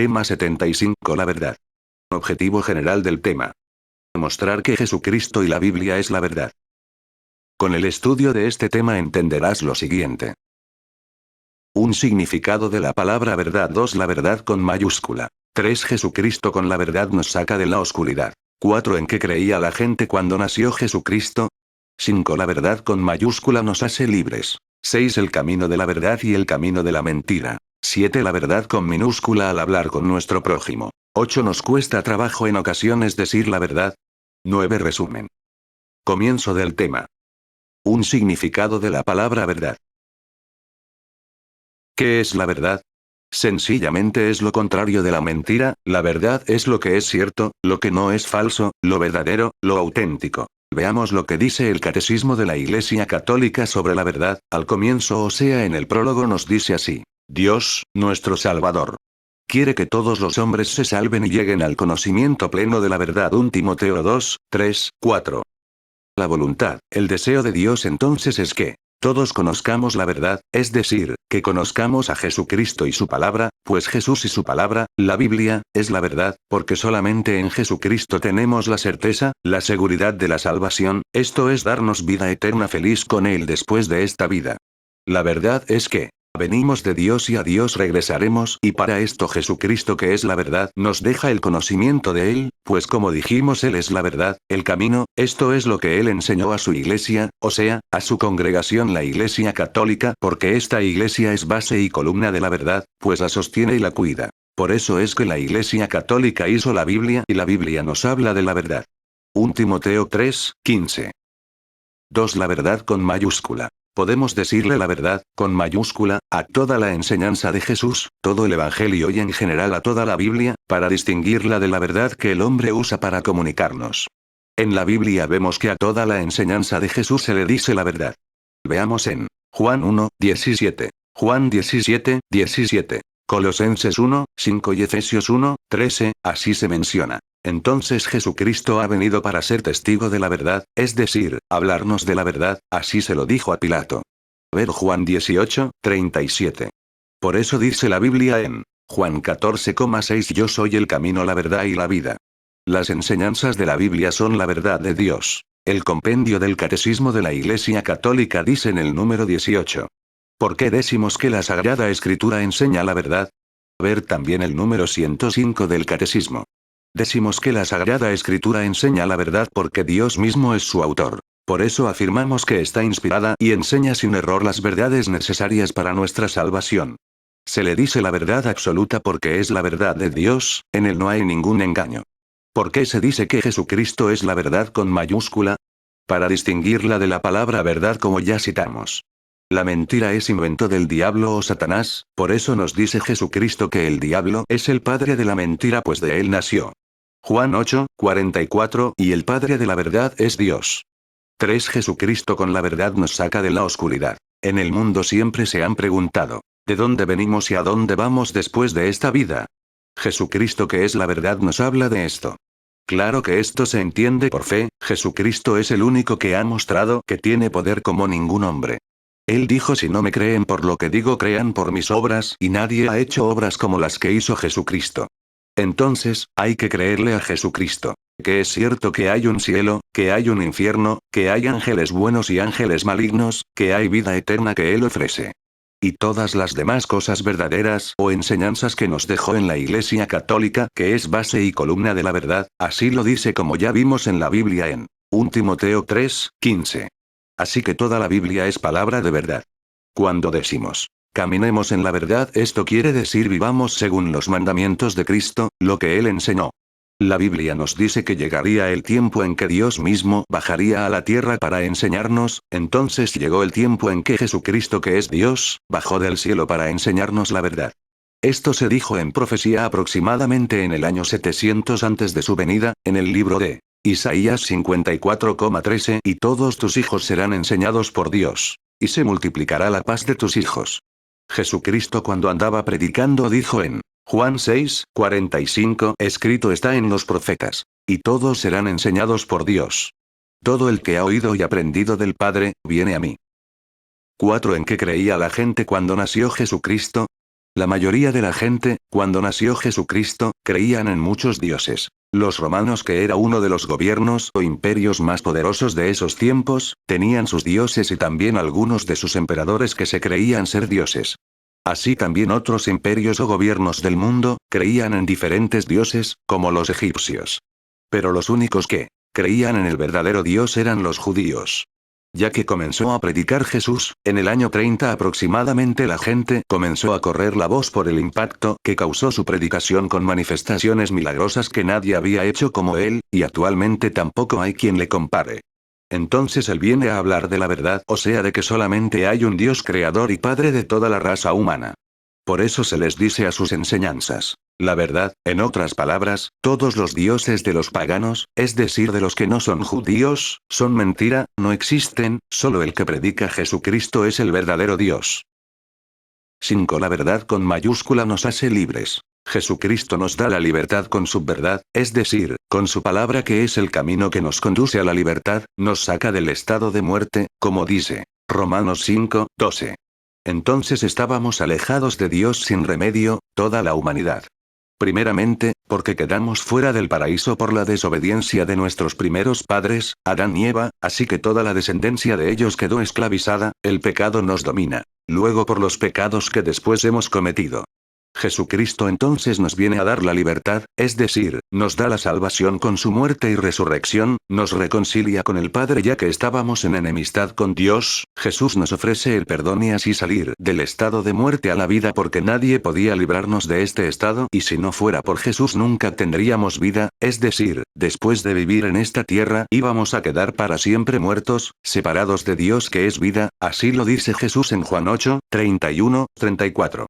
Tema 75. La verdad. Objetivo general del tema. Demostrar que Jesucristo y la Biblia es la verdad. Con el estudio de este tema entenderás lo siguiente. 1. Significado de la palabra verdad. 2. La verdad con mayúscula. 3. Jesucristo con la verdad nos saca de la oscuridad. 4. ¿En qué creía la gente cuando nació Jesucristo? 5. La verdad con mayúscula nos hace libres. 6. El camino de la verdad y el camino de la mentira. 7. La verdad con minúscula al hablar con nuestro prójimo. 8. Nos cuesta trabajo en ocasiones decir la verdad. 9. Resumen. Comienzo del tema. 1. Significado de la palabra verdad. ¿Qué es la verdad? Sencillamente es lo contrario de la mentira. La verdad es lo que es cierto, lo que no es falso, lo verdadero, lo auténtico. Veamos lo que dice el Catecismo de la Iglesia Católica sobre la verdad. Al comienzo, o sea en el prólogo, nos dice así: Dios, nuestro Salvador, quiere que todos los hombres se salven y lleguen al conocimiento pleno de la verdad. 1 Timoteo 2, 3, 4. La voluntad, el deseo de Dios entonces es que todos conozcamos la verdad, es decir, que conozcamos a Jesucristo y su palabra, pues Jesús y su palabra, la Biblia, es la verdad, porque solamente en Jesucristo tenemos la certeza, la seguridad de la salvación, esto es darnos vida eterna feliz con Él después de esta vida. La verdad es que venimos de Dios y a Dios regresaremos, y para esto Jesucristo, que es la verdad, nos deja el conocimiento de Él, pues como dijimos Él es la verdad, el camino, esto es lo que Él enseñó a su iglesia, o sea, a su congregación, la Iglesia Católica, porque esta iglesia es base y columna de la verdad, pues la sostiene y la cuida. Por eso es que la Iglesia Católica hizo la Biblia y la Biblia nos habla de la verdad. 1 Timoteo 3, 15. 2. La verdad con mayúscula. Podemos decirle la verdad, con mayúscula, a toda la enseñanza de Jesús, todo el Evangelio y en general a toda la Biblia, para distinguirla de la verdad que el hombre usa para comunicarnos. En la Biblia vemos que a toda la enseñanza de Jesús se le dice la verdad. Veamos en Juan 1, 17, Juan 17, 17, Colosenses 1, 5 y Efesios 1, 13, así se menciona. Entonces Jesucristo ha venido para ser testigo de la verdad, es decir, hablarnos de la verdad, así se lo dijo a Pilato. Ver Juan 18, 37. Por eso dice la Biblia en Juan 14,6: Yo soy el camino, la verdad y la vida. Las enseñanzas de la Biblia son la verdad de Dios. El compendio del Catecismo de la Iglesia Católica dice en el número 18. ¿Por qué decimos que la Sagrada Escritura enseña la verdad? Ver también el número 105 del Catecismo. Decimos que la Sagrada Escritura enseña la verdad porque Dios mismo es su autor. Por eso afirmamos que está inspirada y enseña sin error las verdades necesarias para nuestra salvación. Se le dice la verdad absoluta porque es la verdad de Dios, en él no hay ningún engaño. ¿Por qué se dice que Jesucristo es la verdad con mayúscula? Para distinguirla de la palabra verdad, como ya citamos. La mentira es invento del diablo o Satanás, por eso nos dice Jesucristo que el diablo es el padre de la mentira, pues de él nació. Juan 8, 44, y el padre de la verdad es Dios. 3. Jesucristo con la verdad nos saca de la oscuridad. En el mundo siempre se han preguntado, ¿de dónde venimos y a dónde vamos después de esta vida? Jesucristo, que es la verdad, nos habla de esto. Claro que esto se entiende por fe, Jesucristo es el único que ha mostrado que tiene poder como ningún hombre. Él dijo: si no me creen por lo que digo, crean por mis obras, y nadie ha hecho obras como las que hizo Jesucristo. Entonces, hay que creerle a Jesucristo. Que es cierto que hay un cielo, que hay un infierno, que hay ángeles buenos y ángeles malignos, que hay vida eterna que Él ofrece. Y todas las demás cosas verdaderas o enseñanzas que nos dejó en la Iglesia Católica, que es base y columna de la verdad, así lo dice como ya vimos en la Biblia en 1 Timoteo 3, 15. Así que toda la Biblia es palabra de verdad. Cuando decimos, caminemos en la verdad, esto quiere decir vivamos según los mandamientos de Cristo, lo que Él enseñó. La Biblia nos dice que llegaría el tiempo en que Dios mismo bajaría a la tierra para enseñarnos, entonces llegó el tiempo en que Jesucristo, que es Dios, bajó del cielo para enseñarnos la verdad. Esto se dijo en profecía aproximadamente en el año 700 antes de su venida, en el libro de Isaías 54,13: y todos tus hijos serán enseñados por Dios, y se multiplicará la paz de tus hijos. Jesucristo, cuando andaba predicando, dijo en Juan 6, 45: escrito está en los profetas, y todos serán enseñados por Dios. Todo el que ha oído y aprendido del Padre, viene a mí. 4. ¿En qué creía la gente cuando nació Jesucristo? La mayoría de la gente, cuando nació Jesucristo, creían en muchos dioses. Los romanos, que era uno de los gobiernos o imperios más poderosos de esos tiempos, tenían sus dioses y también algunos de sus emperadores que se creían ser dioses. Así también otros imperios o gobiernos del mundo, creían en diferentes dioses, como los egipcios. Pero los únicos que creían en el verdadero Dios eran los judíos. Ya que comenzó a predicar Jesús, en el año 30 aproximadamente la gente comenzó a correr la voz por el impacto que causó su predicación con manifestaciones milagrosas que nadie había hecho como él, y actualmente tampoco hay quien le compare. Entonces él viene a hablar de la verdad, o sea, de que solamente hay un Dios creador y padre de toda la raza humana. Por eso se les dice a sus enseñanzas: la verdad, en otras palabras, todos los dioses de los paganos, es decir, de los que no son judíos, son mentira, no existen, solo el que predica Jesucristo es el verdadero Dios. 5. La verdad con mayúscula nos hace libres. Jesucristo nos da la libertad con su verdad, es decir, con su palabra, que es el camino que nos conduce a la libertad, nos saca del estado de muerte, como dice Romanos 5:12. Entonces estábamos alejados de Dios sin remedio, toda la humanidad. Primeramente, porque quedamos fuera del paraíso por la desobediencia de nuestros primeros padres, Adán y Eva, así que toda la descendencia de ellos quedó esclavizada, el pecado nos domina. Luego por los pecados que después hemos cometido. Jesucristo entonces nos viene a dar la libertad, es decir, nos da la salvación con su muerte y resurrección, nos reconcilia con el Padre ya que estábamos en enemistad con Dios, Jesús nos ofrece el perdón y así salir del estado de muerte a la vida, porque nadie podía librarnos de este estado, y si no fuera por Jesús nunca tendríamos vida, es decir, después de vivir en esta tierra íbamos a quedar para siempre muertos, separados de Dios que es vida, así lo dice Jesús en Juan 8:31-34.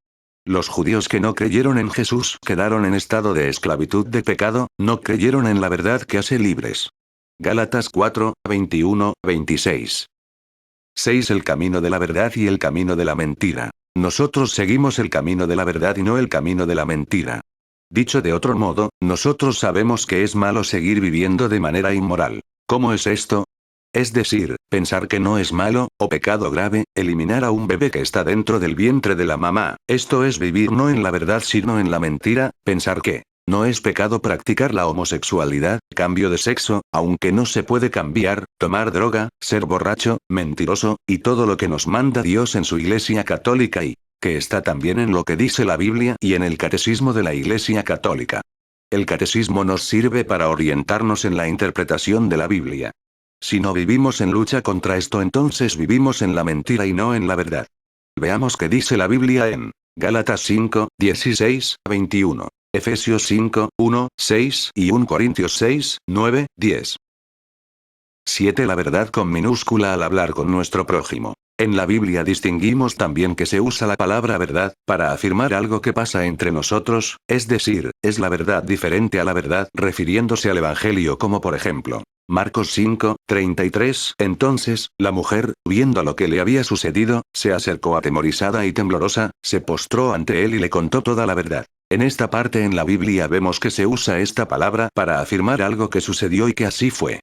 Los judíos que no creyeron en Jesús quedaron en estado de esclavitud de pecado, no creyeron en la verdad que hace libres. Gálatas 4:21-26. 6. El camino de la verdad y el camino de la mentira. Nosotros seguimos el camino de la verdad y no el camino de la mentira. Dicho de otro modo, nosotros sabemos que es malo seguir viviendo de manera inmoral. ¿Cómo es esto? Es decir, pensar que no es malo, o pecado grave, eliminar a un bebé que está dentro del vientre de la mamá. Esto es vivir no en la verdad sino en la mentira, pensar que no es pecado practicar la homosexualidad, cambio de sexo, aunque no se puede cambiar, tomar droga, ser borracho, mentiroso, y todo lo que nos manda Dios en su Iglesia Católica y que está también en lo que dice la Biblia y en el Catecismo de la Iglesia Católica. El Catecismo nos sirve para orientarnos en la interpretación de la Biblia. Si no vivimos en lucha contra esto, entonces vivimos en la mentira y no en la verdad. Veamos qué dice la Biblia en Gálatas 5:16-21, Efesios 5:1-6 y 1 Corintios 6:9-10. 7. La verdad con minúscula al hablar con nuestro prójimo. En la Biblia distinguimos también que se usa la palabra verdad para afirmar algo que pasa entre nosotros, es decir, es la verdad diferente a la verdad, refiriéndose al Evangelio, como por ejemplo Marcos 5:33. Entonces, la mujer, viendo lo que le había sucedido, se acercó atemorizada y temblorosa, se postró ante él y le contó toda la verdad. En esta parte en la Biblia vemos que se usa esta palabra para afirmar algo que sucedió y que así fue.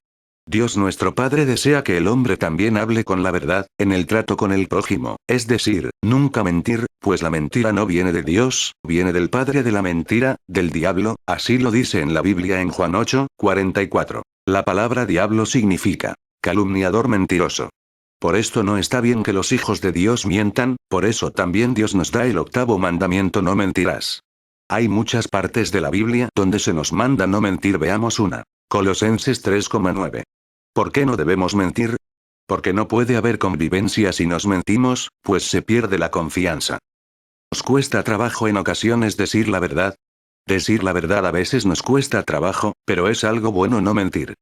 Dios nuestro Padre desea que el hombre también hable con la verdad, en el trato con el prójimo, es decir, nunca mentir, pues la mentira no viene de Dios, viene del padre de la mentira, del diablo, así lo dice en la Biblia en Juan 8:44. La palabra diablo significa calumniador, mentiroso. Por esto no está bien que los hijos de Dios mientan, por eso también Dios nos da el 8º mandamiento: no mentirás. Hay muchas partes de la Biblia donde se nos manda no mentir, veamos una. Colosenses 3:9. ¿Por qué no debemos mentir? Porque no puede haber convivencia si nos mentimos, pues se pierde la confianza. ¿Nos cuesta trabajo en ocasiones decir la verdad? Decir la verdad a veces nos cuesta trabajo, pero es algo bueno no mentir.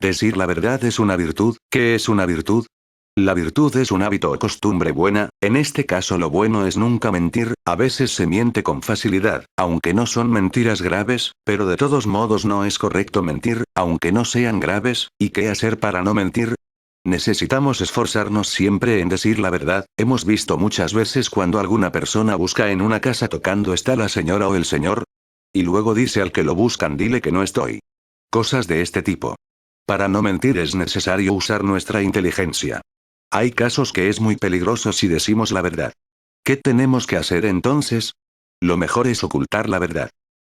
Decir la verdad es una virtud. ¿Qué es una virtud? La virtud es un hábito o costumbre buena, en este caso lo bueno es nunca mentir, a veces se miente con facilidad, aunque no son mentiras graves, pero de todos modos no es correcto mentir, aunque no sean graves, ¿y qué hacer para no mentir? Necesitamos esforzarnos siempre en decir la verdad. Hemos visto muchas veces cuando alguna persona busca en una casa tocando ¿está la señora o el señor? Y luego dice al que lo buscan: dile que no estoy. Cosas de este tipo. Para no mentir es necesario usar nuestra inteligencia. Hay casos que es muy peligroso si decimos la verdad. ¿Qué tenemos que hacer entonces? Lo mejor es ocultar la verdad.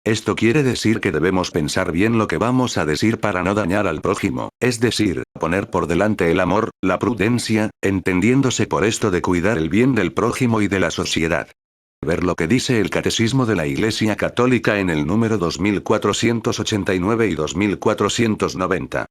Esto quiere decir que debemos pensar bien lo que vamos a decir para no dañar al prójimo, es decir, poner por delante el amor, la prudencia, entendiéndose por esto de cuidar el bien del prójimo y de la sociedad. Ver lo que dice el Catecismo de la Iglesia Católica en el número 2489 y 2490.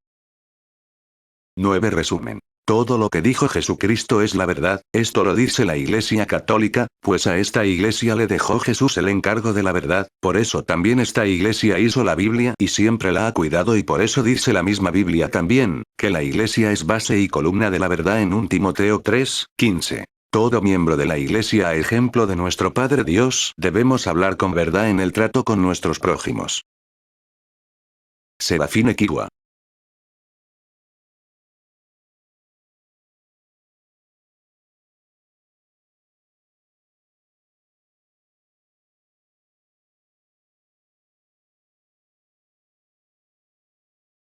9. Resumen. Todo lo que dijo Jesucristo es la verdad, esto lo dice la Iglesia Católica, pues a esta Iglesia le dejó Jesús el encargo de la verdad, por eso también esta Iglesia hizo la Biblia y siempre la ha cuidado y por eso dice la misma Biblia también, que la Iglesia es base y columna de la verdad en 1 Timoteo 3, 15. Todo miembro de la Iglesia a ejemplo de nuestro Padre Dios debemos hablar con verdad en el trato con nuestros prójimos. Serafín Equigua.